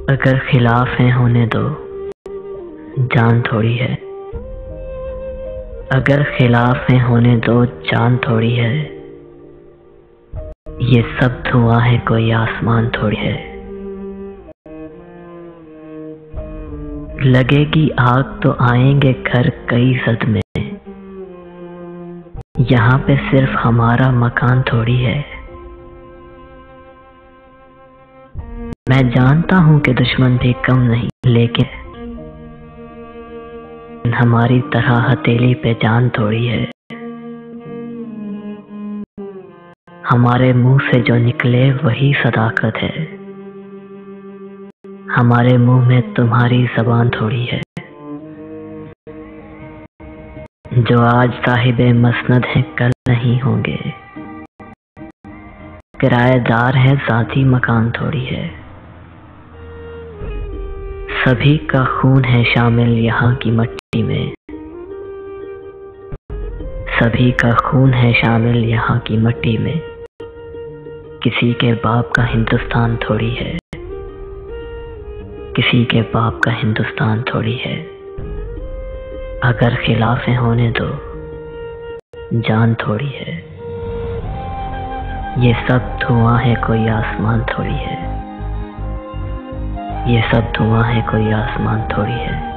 अगर खिलाफ है होने दो, जान थोड़ी है। अगर खिलाफ है होने दो, जान थोड़ी है। ये सब धुआं है, कोई आसमान थोड़ी है। लगेगी आग तो आएंगे घर कई सदमे। यहाँ पे सिर्फ हमारा मकान थोड़ी है। मैं जानता हूँ कि दुश्मन भी कम नहीं, लेकिन हमारी तरह हथेली पे जान थोड़ी है। हमारे मुंह से जो निकले वही सदाकत है। हमारे मुंह में तुम्हारी ज़बान थोड़ी है। जो आज साहिबे मसनद हैं कल नहीं होंगे। किराएदार है ज़ाती मकान थोड़ी है। सभी का खून है शामिल यहाँ की मट्टी में। सभी का खून है शामिल यहाँ की मट्टी में। किसी के बाप का हिंदुस्तान थोड़ी है। किसी के बाप का हिंदुस्तान थोड़ी है। अगर खिलाफ होने दो, जान थोड़ी है। ये सब धुआं है, कोई आसमान थोड़ी है। ये सब धुआं है, कोई आसमान थोड़ी है।